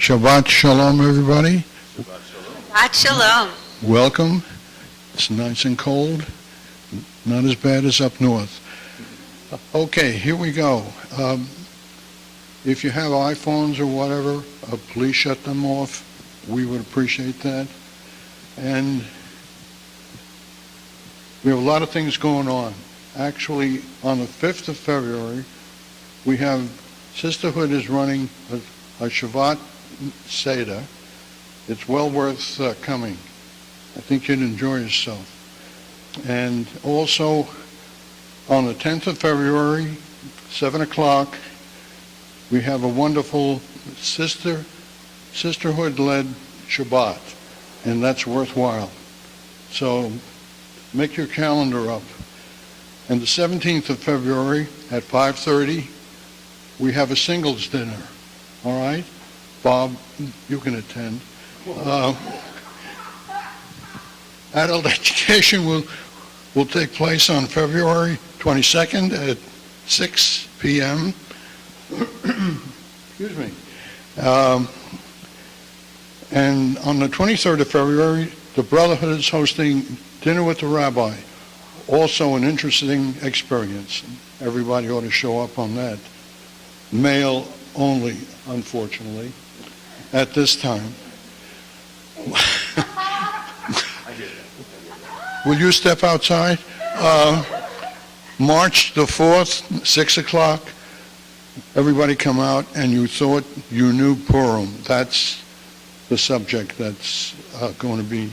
Shabbat Shalom, everybody. Shabbat Shalom. Welcome. It's nice and cold. Not as bad as up north. Okay, here we go. If you have iPhones or whatever, please shut them off. We would appreciate that. And we have a lot of things going on. Actually, on the 5th of February, we have Sisterhood is running a Shabbat Seder. It's well worth coming. I think you'd enjoy yourself. And also, on the 10th of February, 7 o'clock, we have a wonderful sisterhood-led Shabbat, and that's worthwhile. So make your calendar up. And the 17th of February at 5:30, we have a singles dinner. All right? Bob, you can attend. Adult education will take place on February 22nd at 6 p.m. Excuse me. And on the 23rd of February, the Brotherhood is hosting Dinner with the Rabbi. Also an interesting experience. Everybody ought to show up on that. Male only, unfortunately, at this time. Will you step outside? March the 4th, 6 o'clock. Everybody come out, and you thought you knew Purim. That's the subject that's going to be,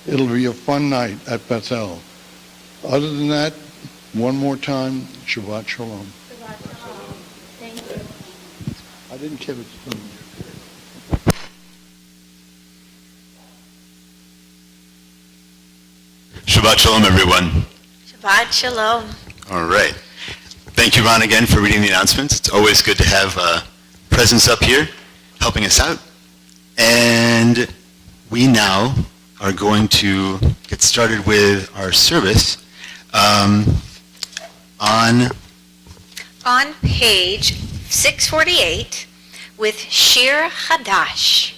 it'll be a fun night at Bethel. Other than that, one more time, Shabbat Shalom. Shabbat Shalom. Thank you. I didn't give it to you. Shabbat Shalom, everyone. Shabbat Shalom. All right. Thank you, Ron, again, for reading the announcements. It's always good to have a presence up here helping us out. And we now are going to get started with our service on page 648 with Shir Hadash.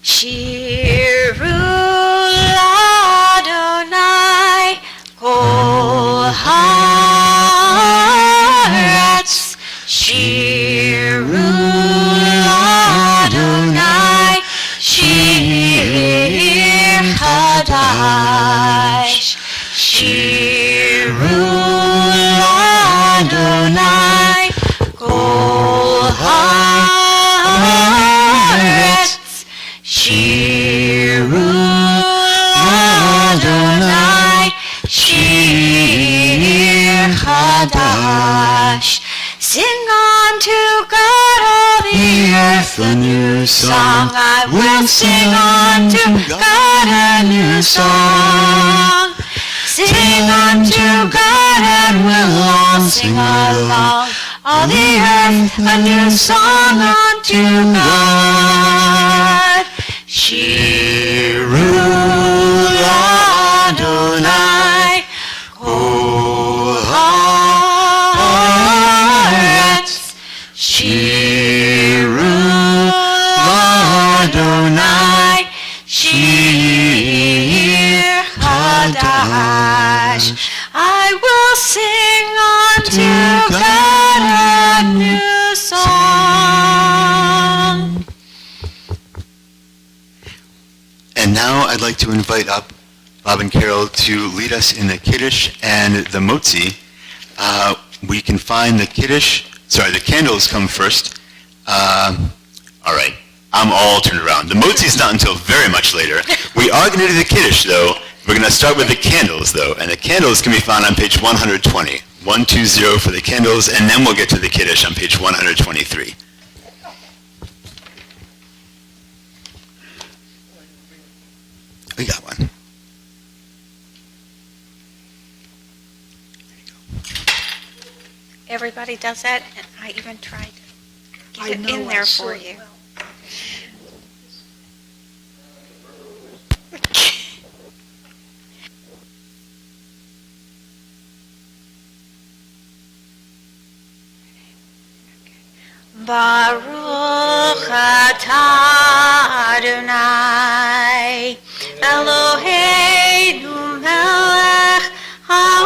Shiru Adonai Kol Haaretz. Shiru Adonai Shir Hadash. Shiru Adonai Kol Haaretz. Shiru Adonai Shir Hadash. Sing unto God all the earth a new song. I will sing unto God a new song. Sing unto God and we'll all sing along. All the earth a new song unto God. Shiru Adonai Kol Haaretz. Shiru Adonai Shir Hadash. I will sing unto God a new song. And now I'd like to invite up Bob and Carol to lead us in the Kiddush and the Motzi. We can find the candles come first. All right, I'm all turned around. The Motzi's not until very much later. We are going to do the Kiddush, though. We're going to start with the candles, though, and the candles can be found on page 120. 120 for the candles, and then we'll get to the Kiddush on page 123. We got one. Everybody does that, and I even tried to get it in there for you. Baruch atah Adonai Eloheinu melech haolam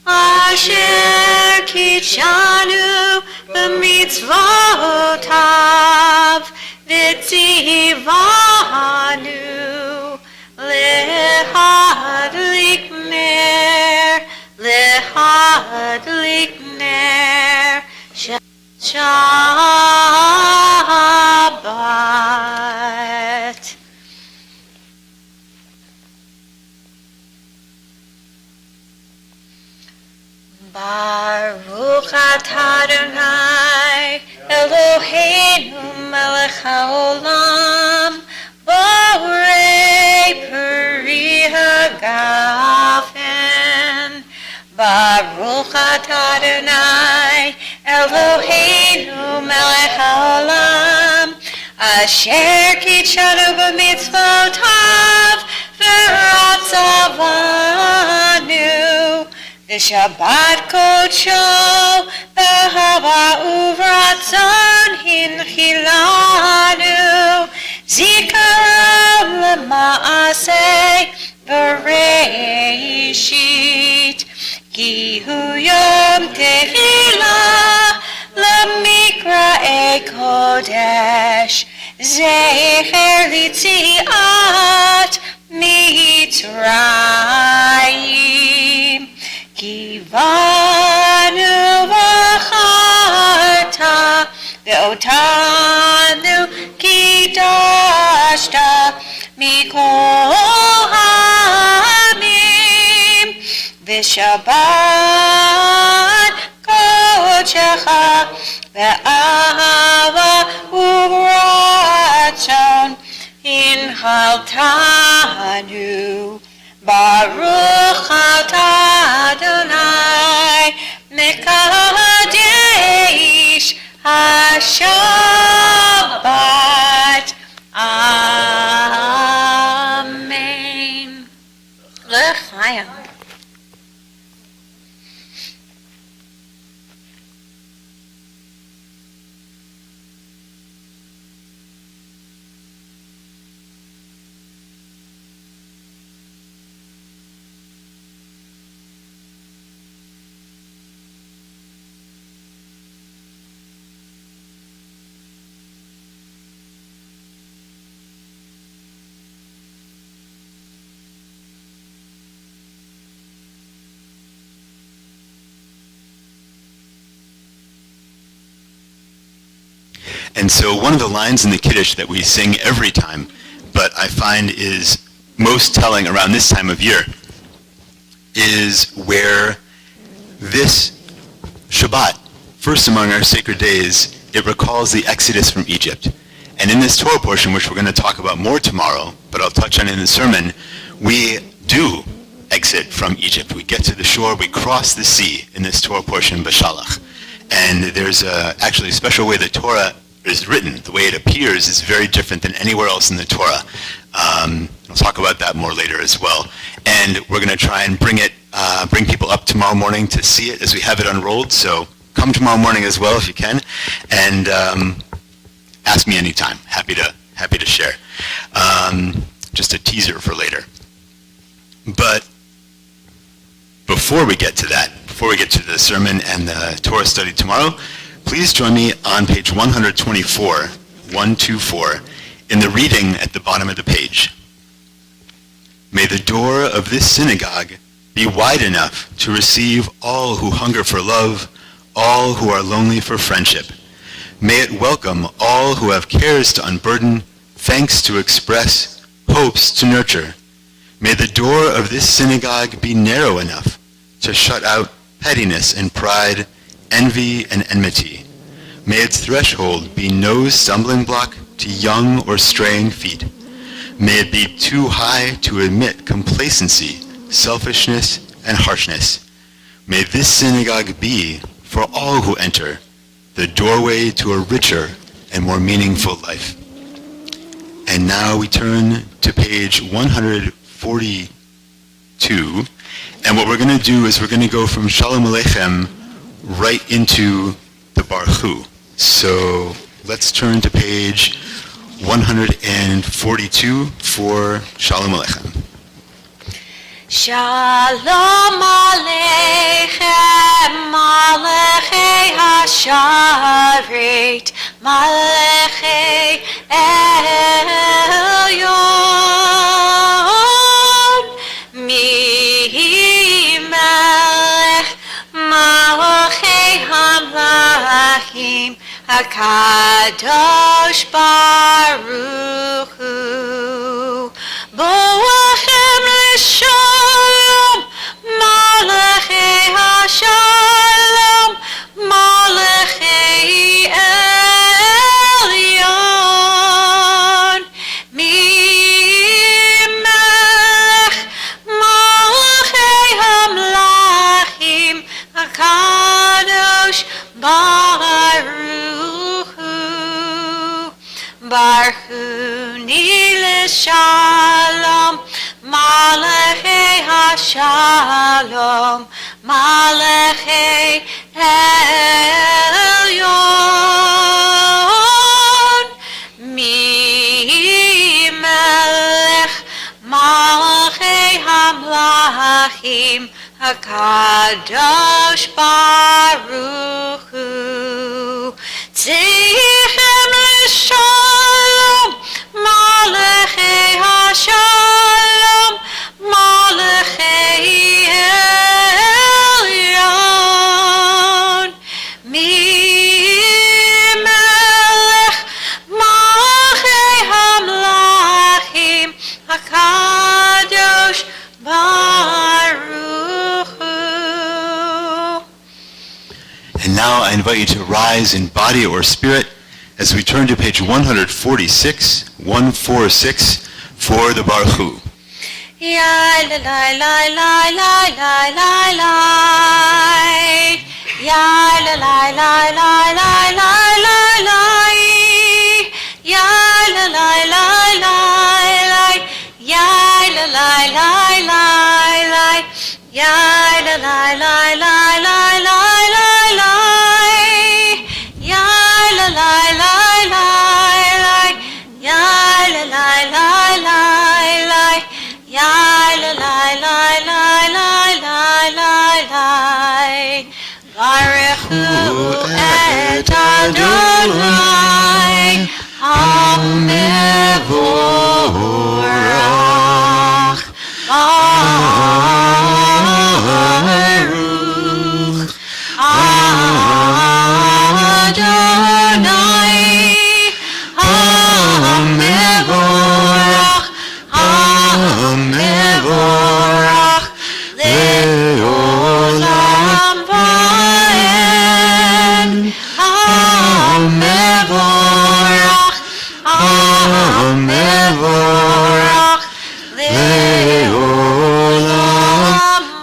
asher kitshanu b'mitzvotav v'tzivanu lehadlik ner Shabbat. Baruch atah Adonai Eloheinu melech haolam borei peri hagafen. Baruch atah Adonai Eloheinu melech haolam asher kitshanu b'mitzvotav v'ratzavanu v'shabbat kodsho b'hava uvratzon hinchilanu zikaron l'maaseh b'reishit ki hu yom tefilah l'mikra'ei kodesh zecher litziat mitzrayim kivanu v'charta ve'otanu kidashta mikol ha'amim v'shabbat kodecha ve'ahava uvratzon inhaltanu Baruch atah Adonai mekadesh haShabbat. Amen. L'chaim. And so one of the lines in the Kiddush that we sing every time, but I find is most telling around this time of year, is where this Shabbat, first among our sacred days, it recalls the Exodus from Egypt. And in this Torah portion, which we're going to talk about more tomorrow, but I'll touch on in the sermon, we do exit from Egypt. We get to the shore, we cross the sea in this Torah portion, Bashalach. And there's actually a special way the Torah is written. The way it appears is very different than anywhere else in the Torah. I'll talk about that more later as well. And we're going to try and bring people up tomorrow morning to see it as we have it unrolled. So come tomorrow morning as well if you can, and ask me anytime. Happy to share. Just a teaser for later. But before we get to that, before we get to the sermon and the Torah study tomorrow, please join me on page 124, in the reading at the bottom of the page. May the door of this synagogue be wide enough to receive all who hunger for love, all who are lonely for friendship. May it welcome all who have cares to unburden, thanks to express, hopes to nurture. May the door of this synagogue be narrow enough to shut out pettiness and pride, envy and enmity. May its threshold be no stumbling block to young or straying feet. May it be too high to admit complacency, selfishness, and harshness. May this synagogue be, for all who enter, the doorway to a richer and more meaningful life. And now we turn to page 142, and what we're going to do is we're going to go from Shalom Aleichem right into the Baruch. So let's turn to page 142 for Shalom Aleichem. Shalom Aleichem, Malachei Hasharet, Malachei Elyon, Mi Melech, Malachei Hamlachim, HaKadosh Baruch Hu, Boachem L'Shalom, Malachei HaShalom, Malachei Elyon, Mi Melech, Malachei Hamlachim, HaKadosh Baruch Hu, Baruch Hu L'Shalom, Malachei HaShalom, Malachei Elyon, Mi Melech, Malachei Hamlachim, HaKadosh Baruch Hu, Tzichem L'Shalom, Malachei HaShalom, Malachei Elyon, Mi Melech, Malachei Hamlachim, HaKadosh Baruch Hu. And now I invite you to rise in body or spirit as we turn to page 146 for the Baruch Hu. Ya la la la la la la la la, ya la la la la la la la la, ya la la la la la, ya la la la la la, ya la la la la la la la la, ya la la la la la, ya la la la la la. Ya la la la la la la la la, Baruch Hu et Adonai HaMevorach, Baruch Adonai HaMevorach, HaMevorach le'olam va'ed, HaMevorach, HaMevorach le'olam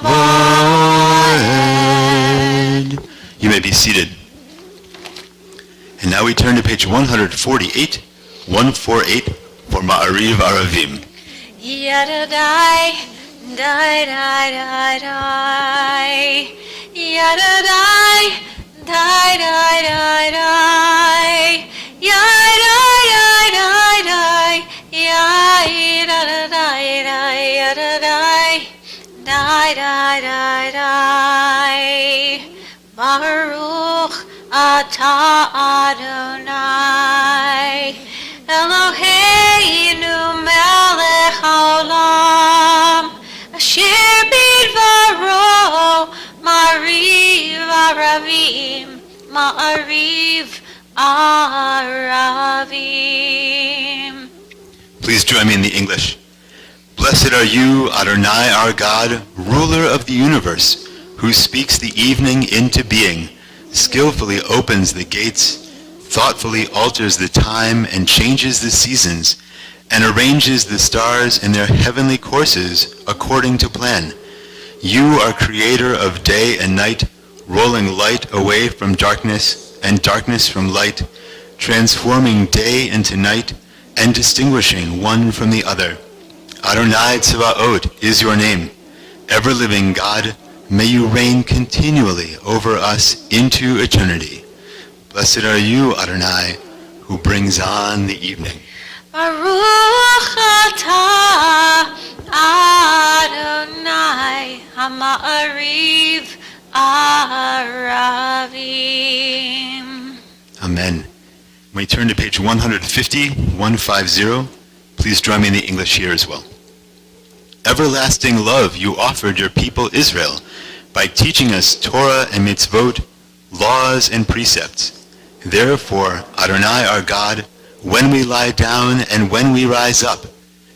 va'ed. You may be seated. And now we turn to page 148 for Ma'ariv Aravim. Yadadai, dai dai dai dai, yadadai, dai dai dai dai, yadai dai dai dai, yadadai dai yadadai, dai dai dai dai. Baruch atah Adonai, Eloheinu melech haolam, asher bidvaro ma'ariv aravim, ma'ariv aravim. Please join me in the English. Blessed are you, Adonai, our God, ruler of the universe, who speaks the evening into being, skillfully opens the gates, thoughtfully alters the time and changes the seasons, and arranges the stars in their heavenly courses according to plan. You are creator of day and night, rolling light away from darkness and darkness from light, transforming day into night and distinguishing one from the other. Adonai Tzevaot is your name, ever-living God, May you reign continually over us into eternity. Blessed are you, Adonai, who brings on the evening. Baruch atah Adonai Ha'ma'ariv Aravim. Amen. When we turn to page 150, please join me in the English here as well. Everlasting love you offered your people Israel by teaching us Torah and mitzvot, laws and precepts. Therefore, Adonai our God, when we lie down and when we rise up,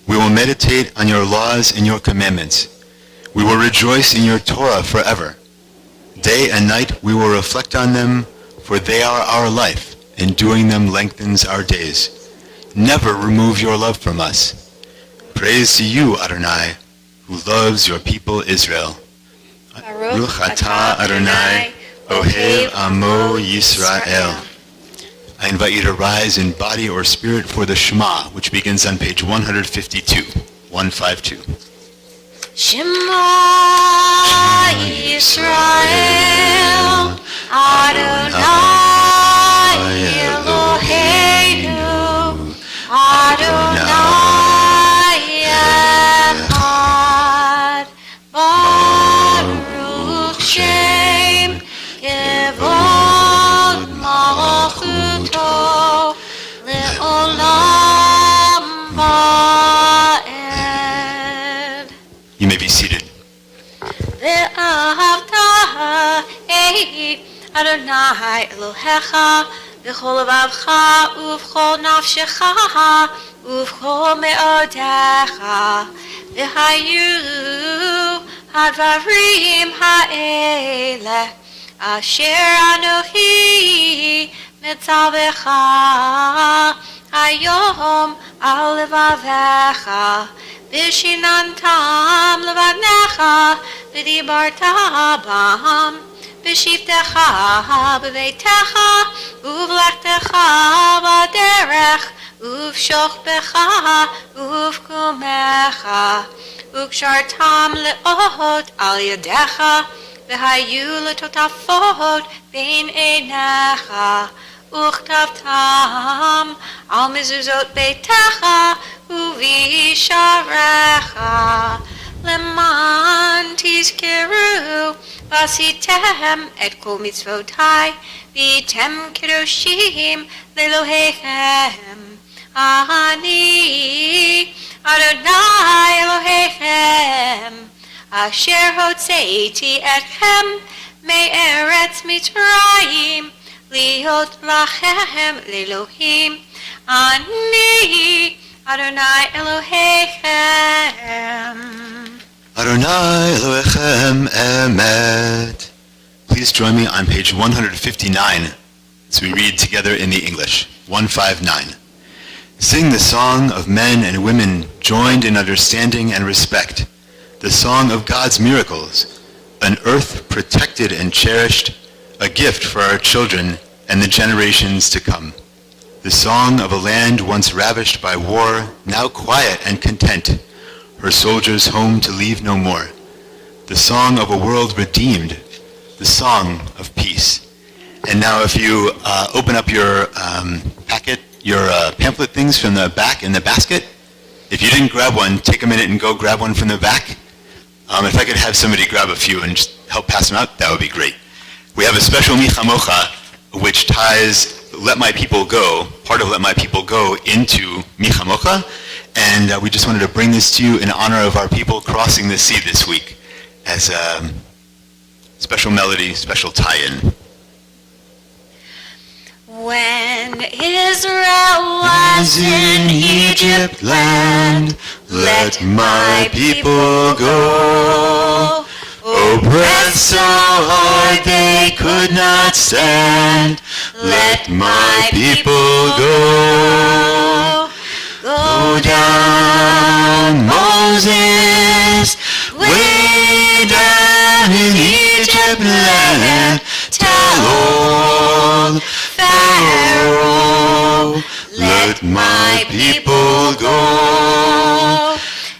we will meditate on your laws and your commandments. We will rejoice in your Torah forever. Day and night we will reflect on them, for they are our life, and doing them lengthens our days. Never remove your love from us. Praise to you, Adonai, who loves your people Israel. Baruch atah Adonai, Ohev Amo Yisrael. I invite you to rise in body or spirit for the Shema, which begins on page 152. 152. Shema Yisrael Adonai Eloheinu Adonai Echad Baruch Shem Kevod Malchuto Le'olam Va'ed. You may be seated. Ve'ahavta Adonai Elohecha v'chol levavcha uv'chol nafshecha uv'chol me'odecha v'hayu hadvarim ha'ele asher anochi metzavecha hayom al levavecha v'shinantam levadnecha v'dibarta bam v'shiftecha b'beitecha uv'lechtecha b'derech uv'shochbecha uv'kumecha uk'shartam le'ot al yadecha v'hayu letotafot bein einecha וכתבתם על מזוזות ביתך ובשעריך למען תזכרו ועשיתם את כל מצוותיי והייתם קדושים לאלוהיכם. אני אדוני אלוהיכם אשר הוצאתי אתכם מארץ מצרים להיות לכם לאלוהים. אני אדוני אלוהיכם. Adonai Elohechem Emet. Please join me on page 159 as we read together in the English. 159. Sing the song of men and women joined in understanding and respect, the song of God's miracles, an earth protected and cherished, a gift for our children and the generations to come. The song of a land once ravished by war, now quiet and content, her soldiers home to leave no more. The song of a world redeemed, the song of peace. And now if you open up your packet, your pamphlet things from the back in the basket, if you didn't grab one, take a minute and go grab one from the back. If I could have somebody grab a few and just help pass them out, that would be great. We have a special Michamocha, which ties Let My People Go, part of Let My People Go, into Michamocha, and we just wanted to bring this to you in honor of our people crossing the sea this week as a special melody, special tie-in. When Israel was in Egypt land, let my people go. Oppressed so hard they could not stand, let my people go. Go down, Moses, way down in Egypt land, tell old Pharaoh, let my people go.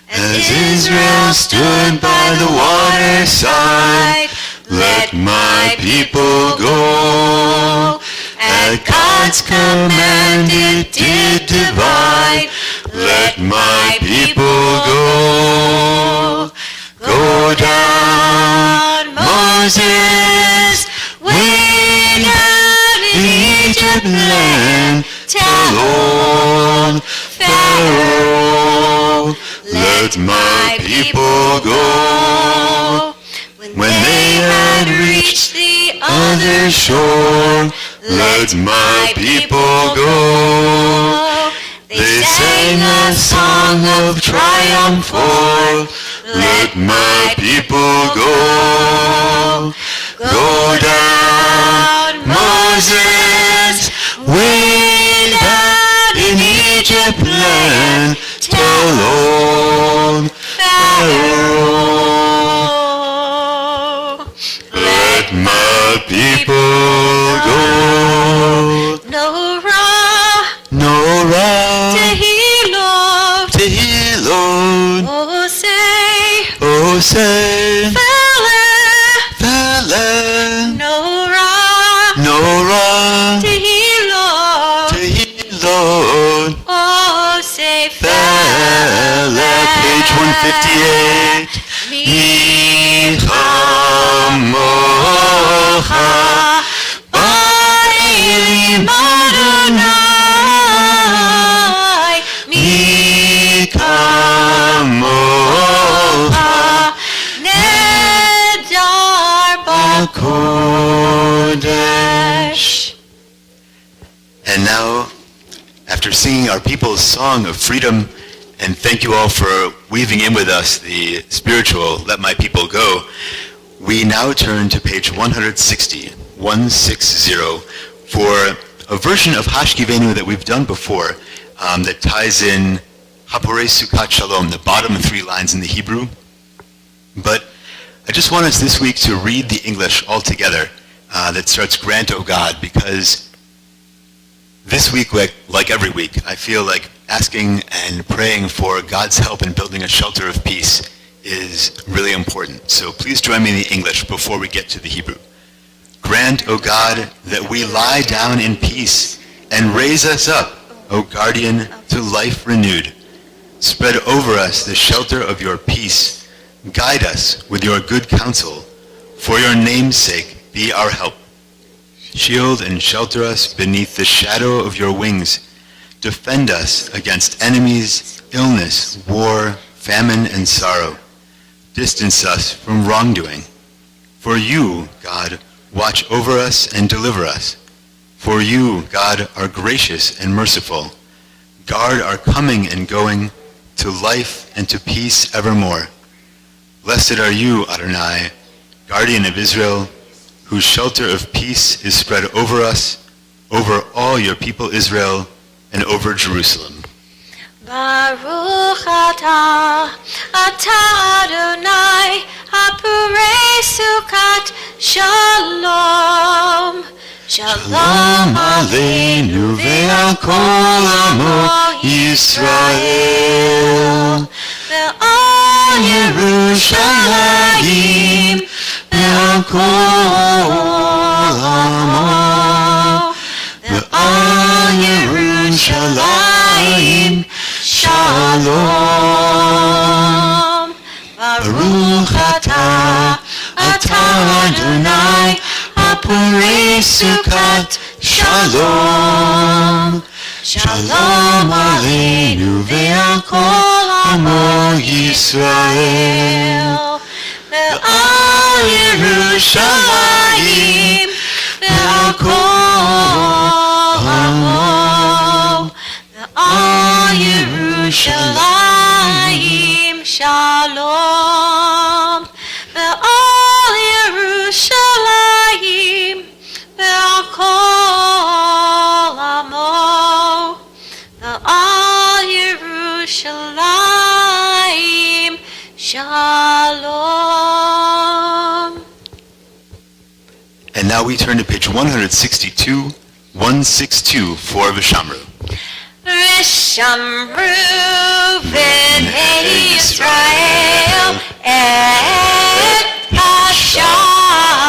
As Israel stood by the waterside, Let my people go. At God's command it did divide. Let my people go. Go down, Moses, way down in Egypt land. Tell old Pharaoh, let my people go. When they had reached the other shore, let my people go. They sang a song of triumph for, let my people go. Go down, Moses, way down in Egypt land, tell old Pharaoh, let my people go. Nora, Tehilot, oh say, Fele, Nora, Tehilot, oh say, Fele, page 158. Michamocha, Ba'ilim Adonai, Mikamocha, Nedar Kodesh. And now, after singing our people's song of freedom, and thank you all for weaving in with us the spiritual Let My People Go, we now turn to page 160 for a version of Hashkivenu that we've done before that ties in Haporei Sukkot Shalom, the bottom 3 lines in the Hebrew. But I just want us this week to read the English all together that starts Grant, O God, because this week, like every week, I feel like asking and praying for God's help in building a shelter of peace is really important. So please join me in the English before we get to the Hebrew. Grant, O God, that we lie down in peace and raise us up, O guardian, to life renewed. Spread over us the shelter of your peace. Guide us with your good counsel. For your name's sake, be our help. Shield and shelter us beneath the shadow of your wings. Defend us against enemies, illness, war, famine, and sorrow. Distance us from wrongdoing. For you, God, watch over us and deliver us. For you, God, are gracious and merciful. Guard our coming and going to life and to peace evermore. Blessed are you, Adonai, guardian of Israel, whose shelter of peace is spread over us, over all your people Israel, and over Jerusalem. Baruch atah Adonai, Haporei Sukkot Shalom. Shalom Aleinu ve'al kol amo Yisrael. Ve'al Yerushalayim ve'al kol amo. Ve'al Yerushalayim Shalom. Baruch atah Adonai, Haporei Sukkot Shalom. Shalom Aleinu ve'al kol amo Yisrael. Ve'al Yerushalayim ve'al kol amo. Ve'al Yerushalayim Shalom. Ve'al Yerushalayim ve'al kol amo. Ve'al Yerushalayim Shalom. And now we turn to page 162 for Vishamru. Vishamru b'nei Yisrael et Hashem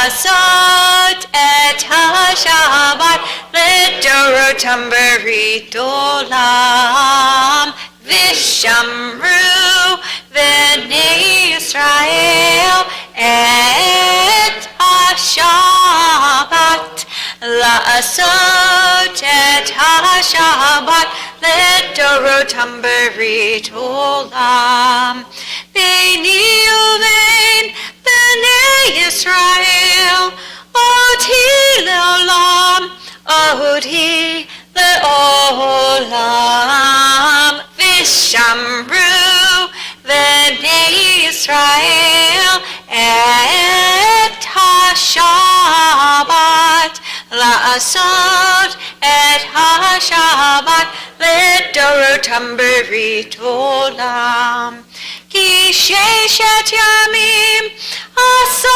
לעשות את השבת לדורותם ברית עולם. ושמרו בני ישראל את השבת, לעשות את השבת לדורותם ברית עולם. ביני ובין בני ישראל אותי לעולם, אותי לעולם. ושמרו בני ישראל את השבת, לעשות את השבת לדורותם ברית עולם. כי 6 ימים עשה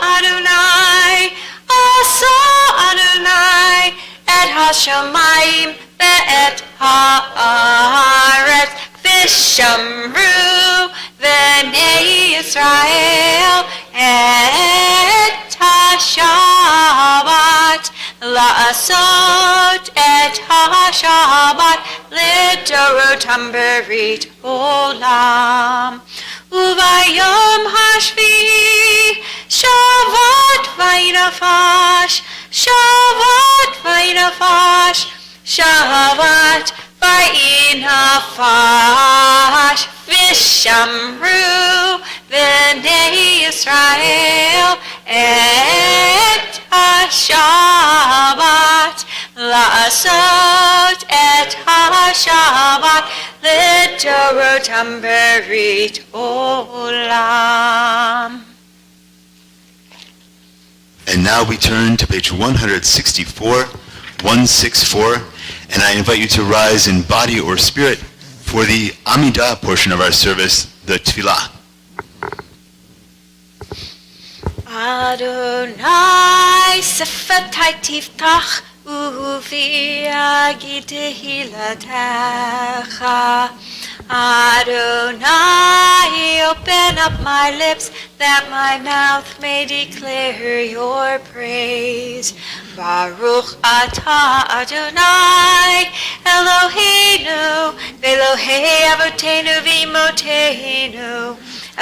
אדוני, עשה אדוני את השמיים ואת הארץ. ושמרו בני ישראל את השבת, לעשות את השבת לדורותם ברית עולם. וביום השביעי שבת וינפש, שבת וינפש, שבת וינפש. ושמרו בני ישראל את השבת, לעשות את השבת לדורותם ברית עולם. And now we turn to page 164, 164, and I invite you to rise in body or spirit for the Amidah portion of our service, the Tefillah. Adonai sefetai tiftach uvi agid tehilatecha. Adonai, open up my lips that my mouth may declare your praise. Baruch atah Adonai Eloheinu Elohei Avotenu v'Imotenu,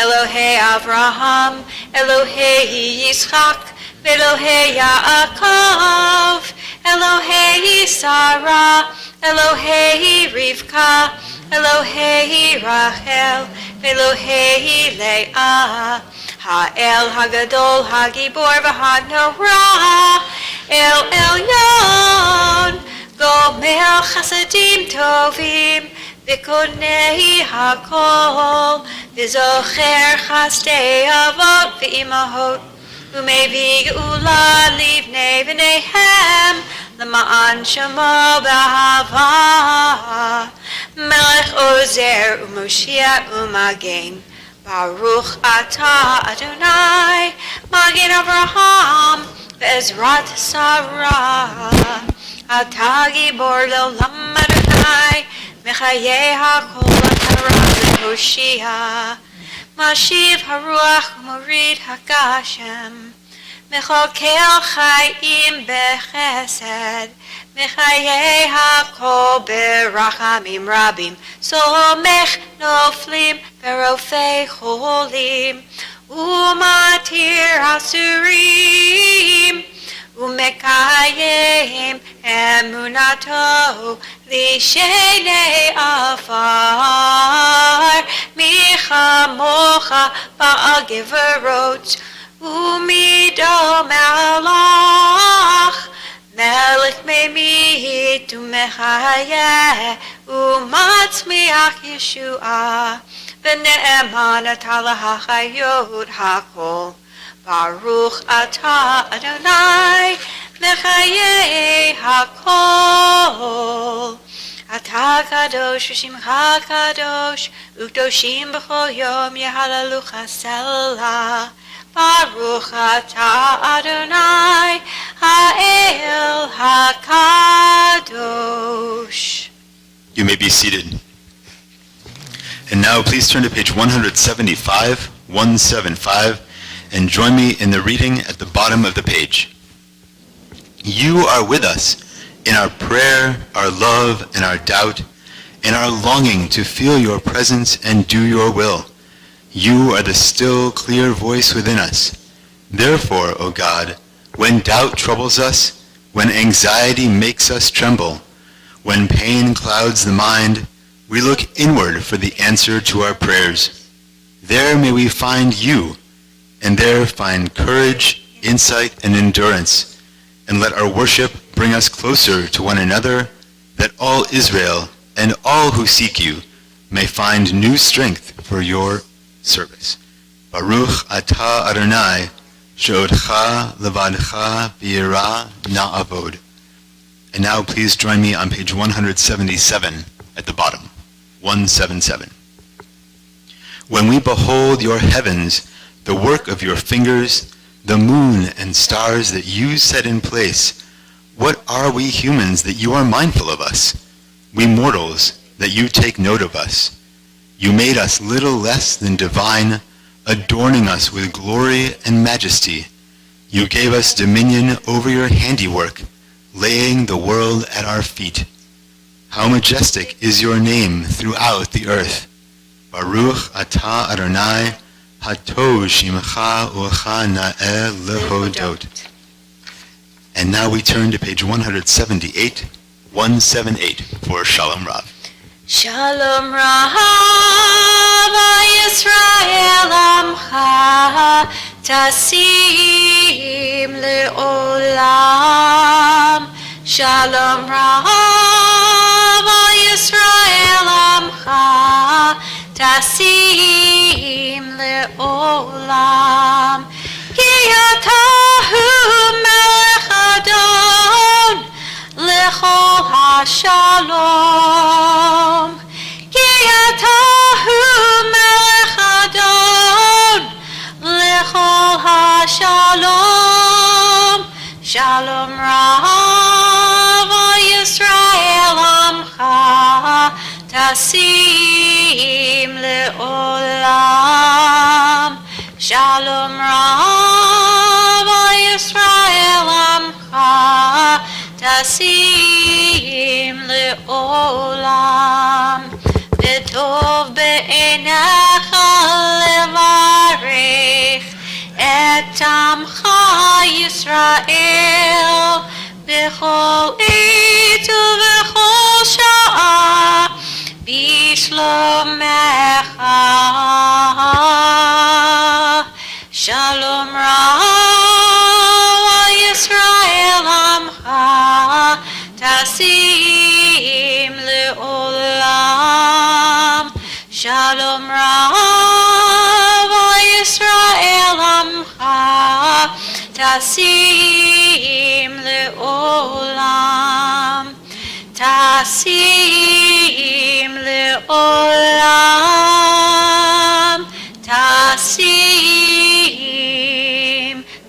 Elohei Avraham, Elohei Yitzchak, Elohei Yaakov, Elohei Sarah, Elohei Rivka, Elohei Rachel, Elohei Leah, Ha'el Hagadol Hagibor v'Hanorah, El Elyon, Gomel Chasadim Tovim, V'Konei Hakol, V'Zocher Chasdei Avot v'Imahot, U'Mevi Geula Livnei V'Nehem, L'Ma'an Shemo B'Ahava, Melech Ozer U'Moshiach U'Magen, Baruch atah Adonai, Magen Avraham, Ve'ezrat Sarah, Atah Gibor L'Olam Adonai, Mechayeh HaKol HaTara V'Hoshia, Mashiv HaRuach U'Morid HaGashem, Mechokel Chayim B'Chesed, Mechayeh HaKol B'Rachamim Rabim, Somech Noflim B'Rofei Cholim, Umatir Asurim, Umekayim Emunato Lishenei Afar, Michamocha Ba'al Geverot, Umido Malach, Melech Memit Umechayeh, Umatzmiach Yeshua, V'ne'eman atah hachayot hakol. Baruch atah Adonai, Mechayeh hakol. Atah kadosh v'shimcha kadosh, u'kdoshim b'chol yom yehalalucha selah. Baruch atah Adonai, ha'el hakadosh. You may be seated. And now please turn to page 175, 175, and join me in the reading at the bottom of the page. You are with us in our prayer, our love, and our doubt, and our longing to feel your presence and do your will. You are the still, clear voice within us. Therefore, O God, when doubt troubles us, when anxiety makes us tremble, when pain clouds the mind, we look inward for the answer to our prayers. There may we find you, and there find courage, insight, and endurance, and let our worship bring us closer to one another, that all Israel and all who seek you may find new strength for your service. Baruch atah Adonai, she'odcha levadcha b'yirah na'avod. And now please join me on page 177 at the bottom, 177. When we behold your heavens, the work of your fingers, the moon and stars that you set in place, what are we humans that you are mindful of us? We mortals that you take note of us. You made us little less than divine, adorning us with glory and majesty. You gave us dominion over your handiwork, laying the world at our feet. How majestic is your name throughout the earth. Baruch atah Adonai, hatov shimcha ucha na'eh lehodot. And now we turn to page 178, 178 for Shalom Rav. Shalom Rav Yisrael Amcha Tasim Le'olam. Shalom Rav Yisrael Amcha Tasim Le'olam. Ki atahu melech adon lechol hashalom. Ki atahu melech adon lechol hashalom. Shalom Rav Yisrael Amcha Tasim Le'olam. Shalom Rav Yisrael Amcha Tasim Le'olam. V'tov be'enecha levarech et Amcha Yisrael b'chol עת ובכל שעה בשלומך. Shalom Rav Yisrael Amcha Tasim Le'olam. Shalom Rav Yisrael Amcha Tasim Le'olam. Tasim Le'olam. Tasim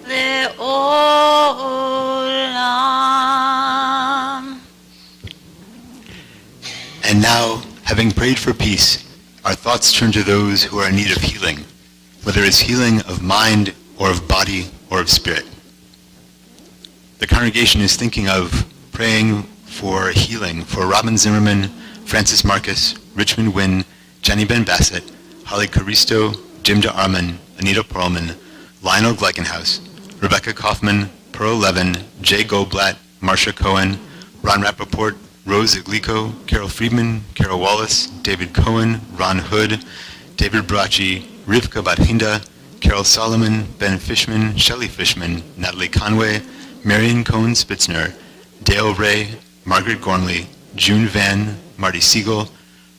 Le'olam. And now, having prayed for peace, our thoughts turn to those who are in need of healing, whether it's healing of mind or of body or of spirit. The congregation is thinking of praying for healing for Robin Zimmerman, Francis Marcus, Richmond Wynn, Jenny Ben Bassett, Holly Caristo, Jim DeArmond, Anita Perlman, Lionel Gleichenhaus, Rebecca Kaufman, Pearl Levin, Jay Goldblatt, Marcia Cohen, Ron Rappaport, Rose Iglico, Carol Friedman, Carol Wallace, David Cohen, Ron Hood, David Bracci, Rivka Bathinda, Carol Solomon, Ben Fishman, Shelley Fishman, Natalie Conway, Marion Cohen Spitzner, Dale Ray, Margaret Gormley, June Van, Marty Siegel,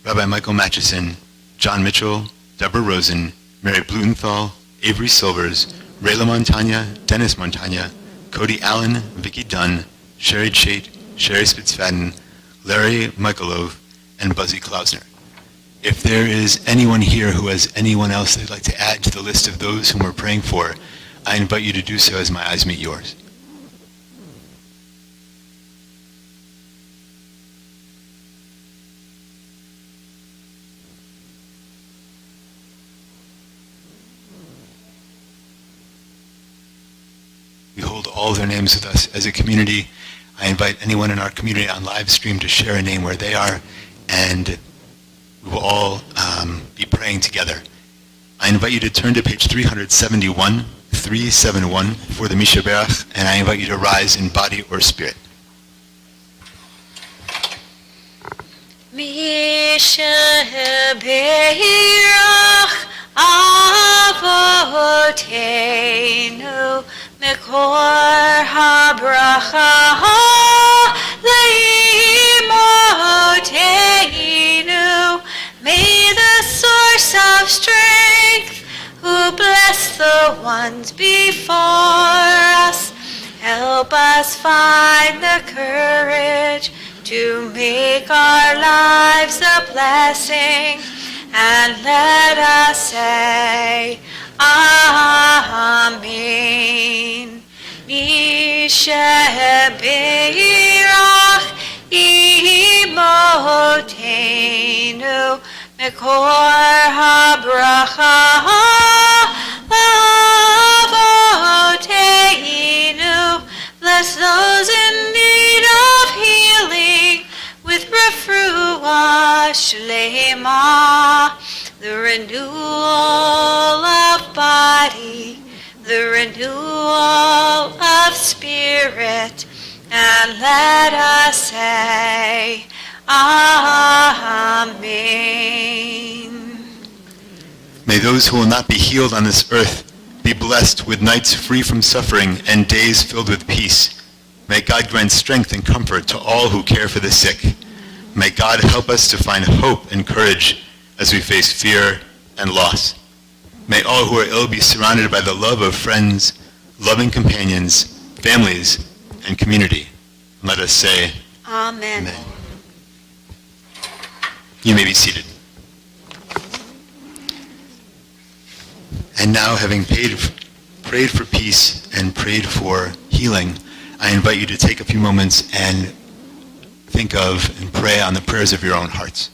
Rabbi Michael Matchison, John Mitchell, Deborah Rosen, Mary Blumenthal, Avery Silvers, Rayla Montagna, Dennis Montagna, Cody Allen, Vicky Dunn, Sherry Chait, Sherry Spitzfaden, Larry Michaelov, and Buzzy Klausner. If there is anyone here who has anyone else they'd like to add to the list of those whom we're praying for, I invite you to do so as my eyes meet yours. sealed all of their names with us as a community. I invite anyone in our community on live stream to share a name where they are, and we will all be praying together. I invite you to turn to page 371 for the Mishaberach, and I invite you to rise in body or spirit. Mishaberach Avoteinu Mekor HaBracha Leimoteinu. May the source of strength, who bless the ones before us, help us find the courage to make our lives a blessing, and let us say, Amen. Mishaberach Imoteinu Mekor HaBracha Avoteinu. Bless those in need of healing with refuah shlema, the renewal of body, the renewal of spirit, and let us say, Amen. May those who will not be healed on this earth be blessed with nights free from suffering and days filled with peace. May God grant strength and comfort to all who care for the sick. May God help us to find hope and courage as we face fear and loss. May all who are ill be surrounded by the love of friends, loving companions, families, and community. Let us say, Amen. Amen. You may be seated. And now, having prayed for peace and prayed for healing, I invite you to take a few moments and think of and pray on the prayers of your own hearts.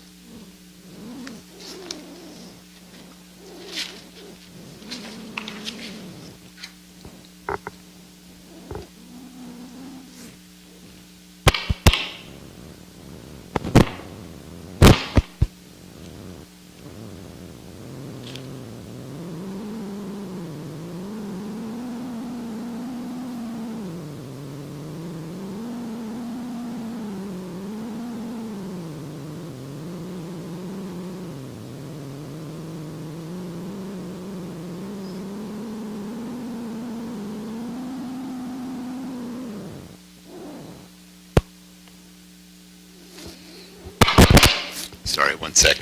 Sorry, one sec.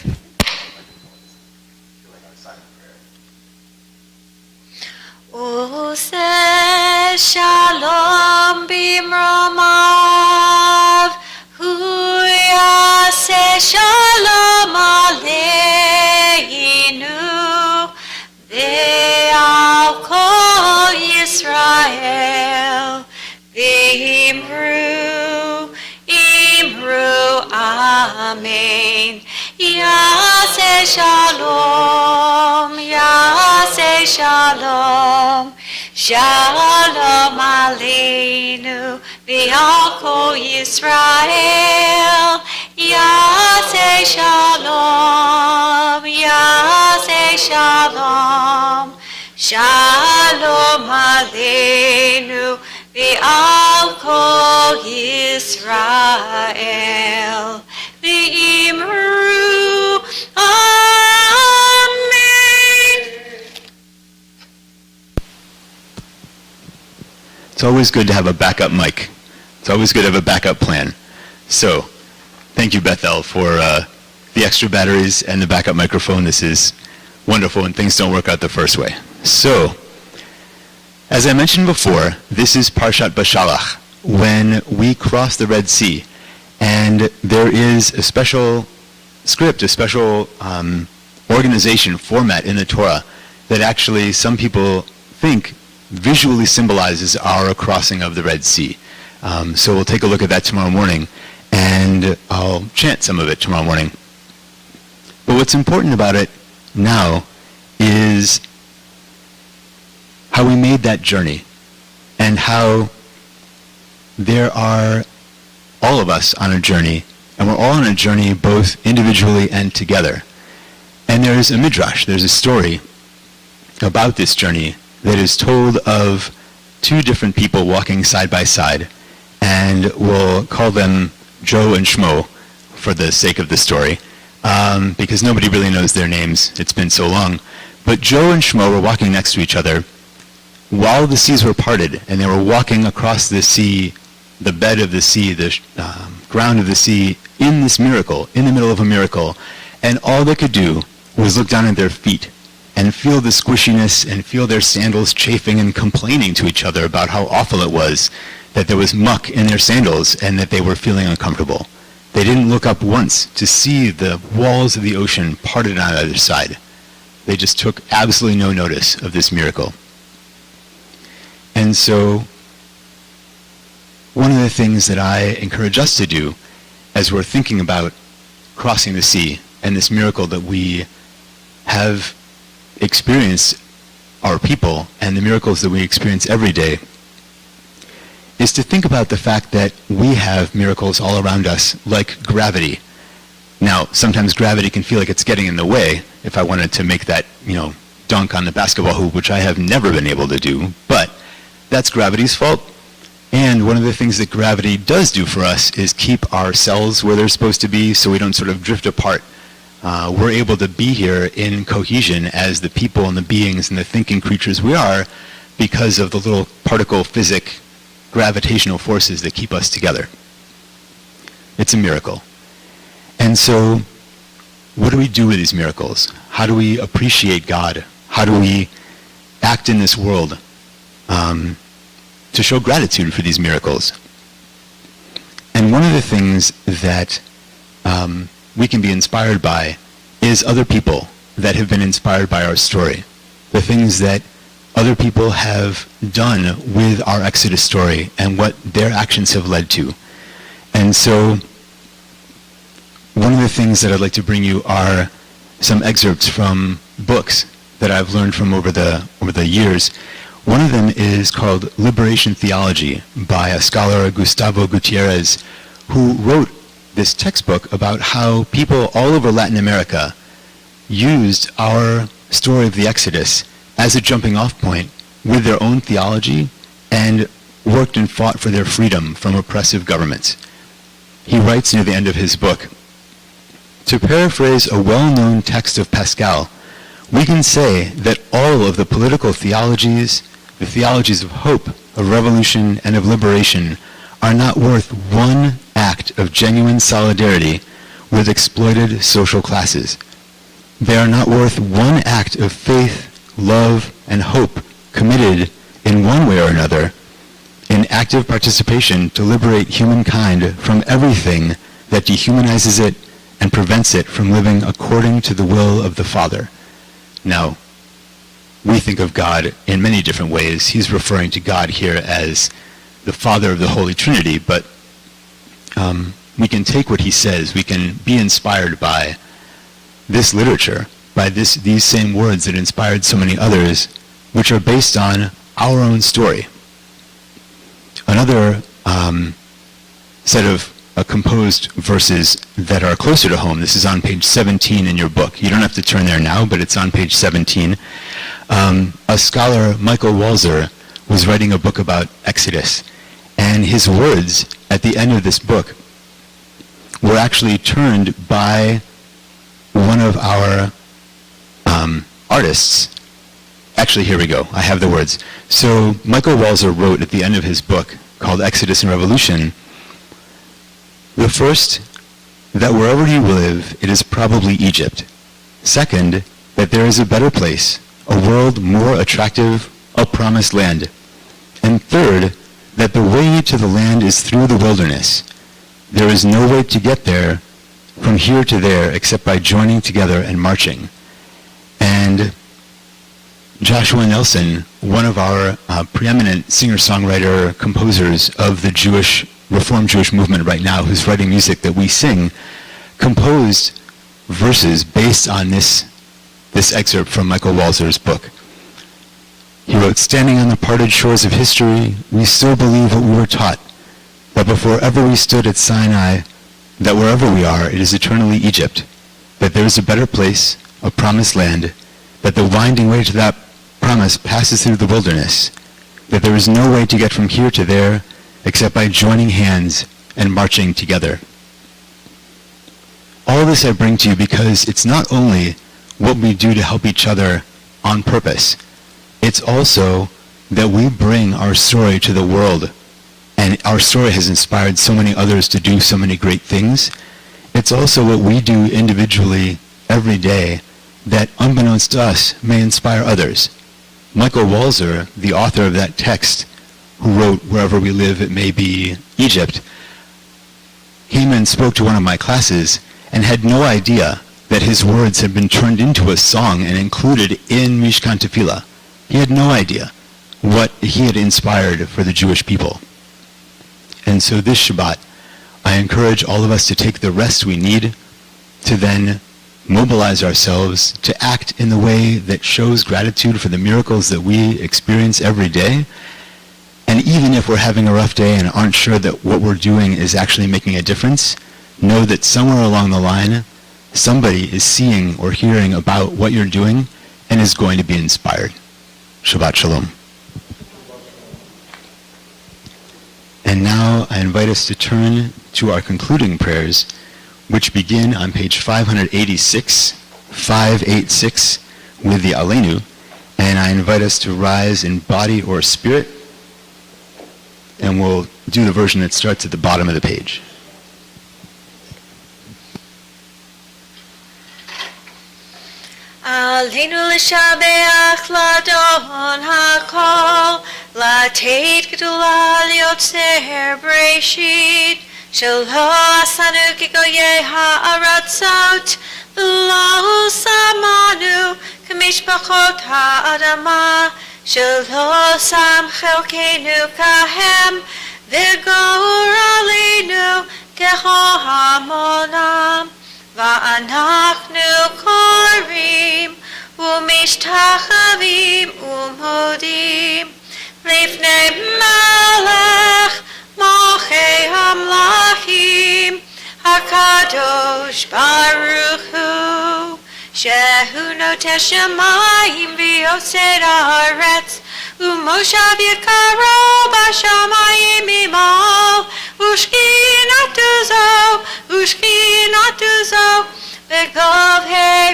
Ose shalom bimromav, hu yaseh shalom aleinu, ve'al kol Yisrael, v'imru, amen. Yaseh shalom, Yaseh shalom, shalom aleinu, v'al kol Yisrael. Yaseh shalom, Yaseh shalom, shalom aleinu, v'al kol Yisrael. V'imru, amen. It's always good to have a backup mic. It's always good to have a backup plan. So, thank you, Bethel, for the extra batteries and the backup microphone. This is wonderful when things don't work out the first way. So, as I mentioned before, this is Parshat Bashalach, when we cross the Red Sea. And there is a special script, a special organization format in the Torah that actually some people think visually symbolizes our crossing of the Red Sea. So we'll take a look at that tomorrow morning, and I'll chant some of it tomorrow morning. But what's important about it now is how we made that journey and how there are all of us on a journey, and we're all on a journey both individually and together. And there's a midrash, there's a story about this journey that is told of two different people walking side by side, and we'll call them Joe and Shmo for the sake of the story, because nobody really knows their names. It's been so long. But Joe and Shmo were walking next to each other while the seas were parted, and they were walking across the sea, the bed of the sea, the ground of the sea, in this miracle, in the middle of a miracle. And all they could do was look down at their feet and feel the squishiness and feel their sandals chafing and complaining to each other about how awful it was that there was muck in their sandals and that they were feeling uncomfortable. They didn't look up once to see the walls of the ocean parted on either side. They just took absolutely no notice of this miracle. And so, one of the things that I encourage us to do as we're thinking about crossing the sea and this miracle that we have experienced, our people, and the miracles that we experience every day, is to think about the fact that we have miracles all around us, like gravity. Now, sometimes gravity can feel like it's getting in the way, if I wanted to make that, dunk on the basketball hoop, which I have never been able to do, but that's gravity's fault. And one of the things that gravity does do for us is keep our cells where they're supposed to be so we don't sort of drift apart. We're able to be here in cohesion as the people and the beings and the thinking creatures we are because of the little particle physics, gravitational forces that keep us together. It's a miracle. And so, what do we do with these miracles? How do we appreciate God? How do we act in this world to show gratitude for these miracles? And one of the things that we can be inspired by is other people that have been inspired by our story. The things that other people have done with our Exodus story and what their actions have led to. And so, one of the things that I'd like to bring you are some excerpts from books that I've learned from over the years. One of them is called Liberation Theology by a scholar, Gustavo Gutierrez, who wrote this textbook about how people all over Latin America used our story of the Exodus as a jumping off point with their own theology and worked and fought for their freedom from oppressive governments. He writes near the end of his book, "To paraphrase a well-known text of Pascal, we can say that all of the political theologies, the theologies of hope, of revolution, and of liberation, are not worth one act of genuine solidarity with exploited social classes. They are not worth one act of faith, love, and hope committed in one way or another in active participation to liberate humankind from everything that dehumanizes it and prevents it from living according to the will of the Father." Now, we think of God in many different ways. He's referring to God here as the Father of the Holy Trinity, but we can take what he says, we can be inspired by this literature, by these same words that inspired so many others, which are based on our own story. Another set of composed verses that are closer to home. This is on page 17 in your book. You don't have to turn there now, but it's on page 17. A scholar, Michael Walzer, was writing a book about Exodus, and his words at the end of this book were actually turned by one of our artists. Actually, here we go. I have the words. So Michael Walzer wrote at the end of his book, called Exodus and Revolution, "The first, that wherever you live, it is probably Egypt. Second, that there is a better place, a world more attractive, a promised land. And third, that the way to the land is through the wilderness. There is no way to get there from here to there except by joining together and marching." And Joshua Nelson, one of our preeminent singer-songwriter composers of the Reformed Jewish movement right now, who's writing music that we sing, composed verses based on this excerpt from Michael Walzer's book. He wrote, "Standing on the parted shores of history, we still believe what we were taught, that before ever we stood at Sinai, that wherever we are, it is eternally Egypt, that there is a better place, a promised land, that the winding way to that promise passes through the wilderness, that there is no way to get from here to there except by joining hands and marching together." All this I bring to you because it's not only what we do to help each other on purpose, it's also that we bring our story to the world, and our story has inspired so many others to do so many great things. It's also what we do individually every day that, unbeknownst to us, may inspire others. Michael Walzer, the author of that text, who wrote "Wherever We Live, It May Be Egypt," came and spoke to one of my classes and had no idea that his words had been turned into a song and included in Mishkan Tefillah. He had no idea what he had inspired for the Jewish people. And so this Shabbat, I encourage all of us to take the rest we need to then mobilize ourselves to act in the way that shows gratitude for the miracles that we experience every day. And even if we're having a rough day and aren't sure that what we're doing is actually making a difference, know that somewhere along the line, somebody is seeing or hearing about what you're doing and is going to be inspired. Shabbat Shalom. And now I invite us to turn to our concluding prayers, which begin on page 586 with the Aleinu. And I invite us to rise in body or spirit, and we'll do the version that starts at the bottom of the page. Aleinu l'shabeach l'adon hakol, לתת גדולה ליוצר בראשית, שלא עשנו כגויי הארצות, ולא שמנו כמשפחות האדמה, שלא שם חלקנו כהם, וגורלנו כהמונם. ואנחנו קוראים ומשתחווים ומודים לפני מלך מלכי המלכים הקדוש ברוך הוא, שהוא נוטה שמיים ויוצר הארץ, ומושב יקרו בשמיים ממעל, ושכינתו זו בגבהי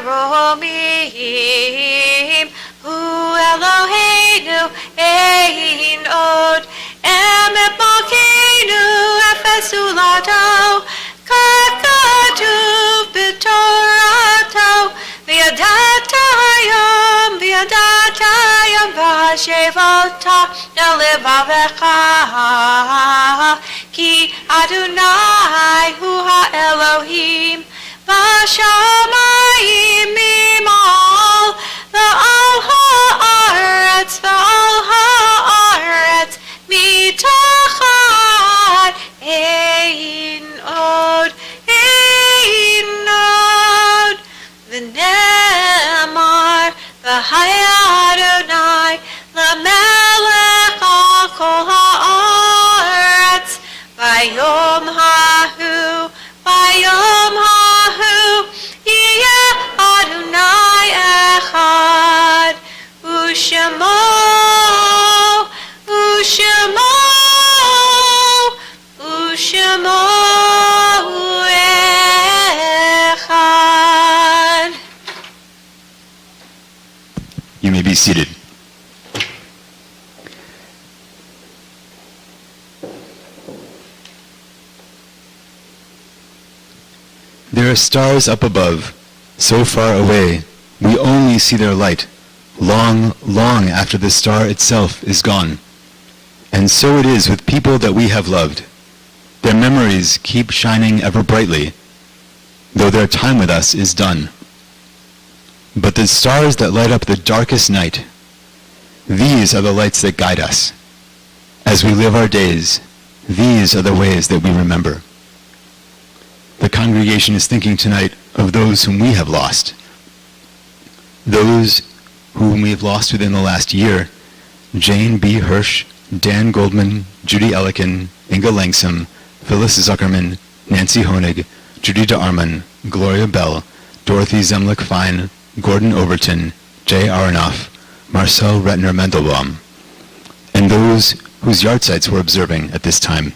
מרומים. הוא אלוהינו אין עוד, אמת מלכנו אפס הולדתו, כך כתוב בתורתו, וידעת היום והשבת ללבבך, כי אדוני הוא האלוהים בשמיים ממעל, ועל הארץ מתחת, אין עוד. ונאמר, והיה אדוני למלך על כל הארץ, ביום ההוא יהיה אדוני אחד, ושמו אחד. You may be seated. There are stars up above, so far away, we only see their light, long, long after the star itself is gone. And so it is with people that we have loved. Their memories keep shining ever brightly, though their time with us is done. But the stars that light up the darkest night, these are the lights that guide us. As we live our days, these are the ways that we remember. The congregation is thinking tonight of those whom we have lost, those whom we've lost within the last year: Jane B. Hirsch, Dan Goldman, Judy Ellikin, Inga Langsam, Phyllis Zuckerman, Nancy Honig, Judy DeArmond, Gloria Bell, Dorothy Zemlich-Fine, Gordon Overton, Jay Aronoff, Marcel Retner-Mendelbaum, and those whose yard sites we're observing at this time: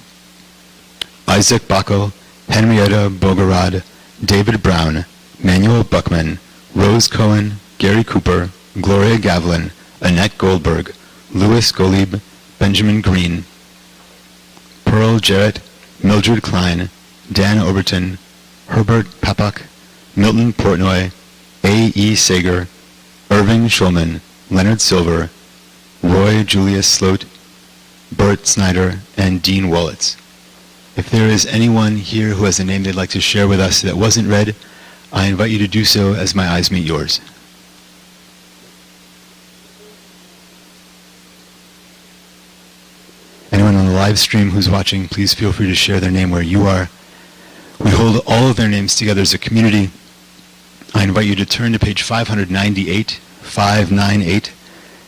Isaac Bacco, Henrietta Bogorad, David Brown, Manuel Buckman, Rose Cohen, Gary Cooper, Gloria Gavlin, Annette Goldberg, Louis Golib, Benjamin Green, Pearl Jarrett, Mildred Klein, Dan Overton, Herbert Papak, Milton Portnoy, A. E. Sager, Irving Schulman, Leonard Silver, Roy Julius Sloat, Bert Snyder, and Dean Wallitz. If there is anyone here who has a name they'd like to share with us that wasn't read, I invite you to do so as my eyes meet yours. Anyone on the live stream who's watching, please feel free to share their name where you are. We hold all of their names together as a community. I invite you to turn to page 598,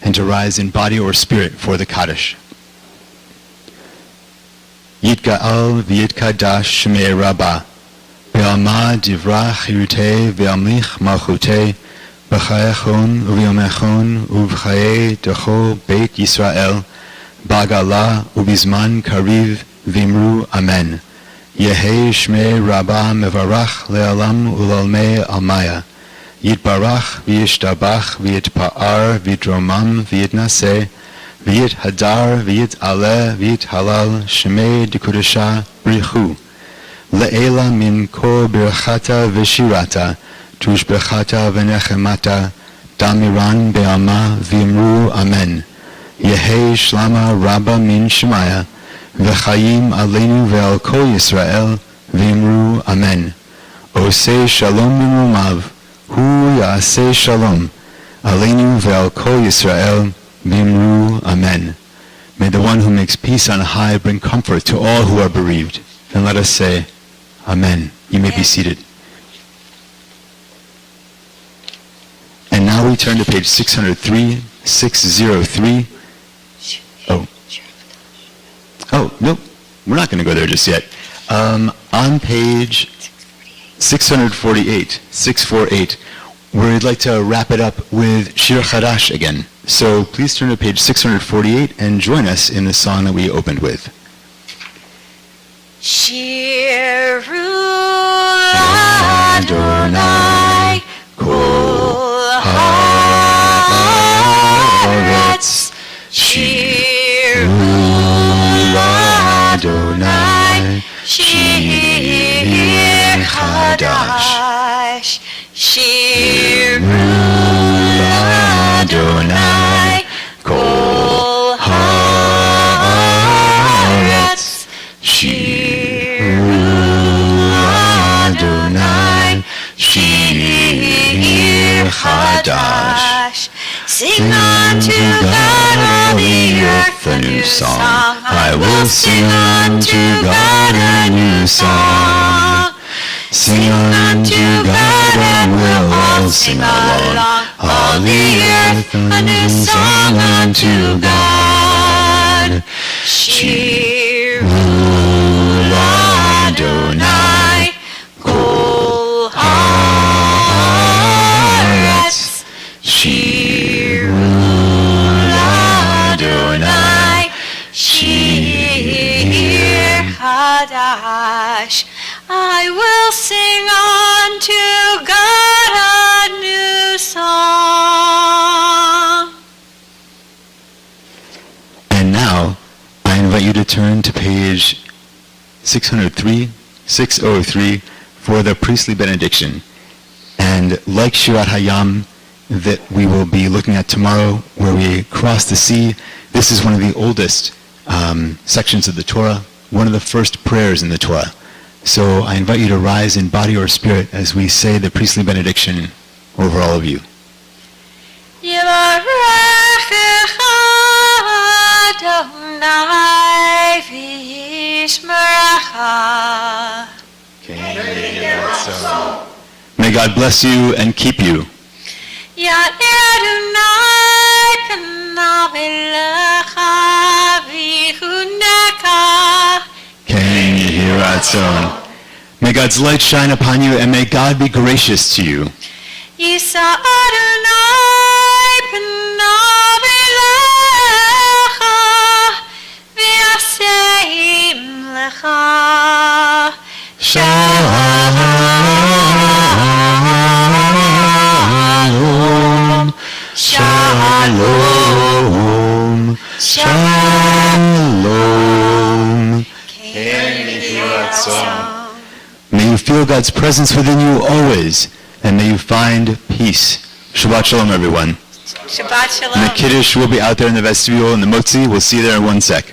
and to rise in body or spirit for the Kaddish. Yitga'al v'yitkadash shemei Rabbah, ve'alma divra chirutei ve'amlich malchutei, b'chayachon u'v'yomechon u'v'chayei d'chol beit Yisrael, ba'gala u'bizman kariv v'imru amen. Yehei shmei Rabbah mevarach le'alam u'lalmei almaya. Yitbarach v'yishtabach v'yitpa'ar v'yidromam v'yitnaseh v'yithadar v'yitaleh v'yithalal shemei d'kudesha brichu. Le'ela min kol birchata v'shirata tushbechata v'nechemata damiran be'alma v'imru amen. Yehei shlama rabba min shemaya v'chayim aleinu ve'al kol Yisrael v'imru amen. Osei shalom b'mumav hu ya'aseh shalom aleinu ve'al kol Yisrael v'imru amen. May the one who makes peace on high bring comfort to all who are bereaved. And let us say, Amen. You may be seated. And now we turn to page 603. Oh, no, we're not going to go there just yet. On page 648, we'd like to wrap it up with Shir Chadash again. So please turn to page 648 and join us in the song that we opened with. Shiru Adonai Kol Haaretz. Shiru Adonai Shir Chadash. Shiru Adonai Kol Haaretz. Shiru Adonai Shir Chadash. Sing unto God all the earth a new song. I will sing unto God a new song. Sing unto God and we'll all sing along. All the earth a new song unto God. Shiru Adonai Kol Haaretz. Shiru Adonai Shir Chadash. I will sing unto God a new song. And now, I invite you to turn to page 603 for the priestly benediction. And like Shirat Hayam that we will be looking at tomorrow, where we cross the sea, this is one of the oldest sections of the Torah, one of the first prayers in the Torah. So I invite you to rise in body or spirit as we say the priestly benediction over all of you. Yivarechecha Adonai v'yishmerecha. May God bless you and keep you. יאיר אדוני פניו אליך ויחונך. Ken Yiratzon. May God's light shine upon you, and may God be gracious to you. יישא אדוני פניו אליך וישם לך Shalom, shalom, shalom. May you feel God's presence within you always, and may you find peace. Shabbat shalom, everyone. Shabbat And the shalom. Kiddush will be out there in the vestibule, and the Motzi, we'll see you there in one sec.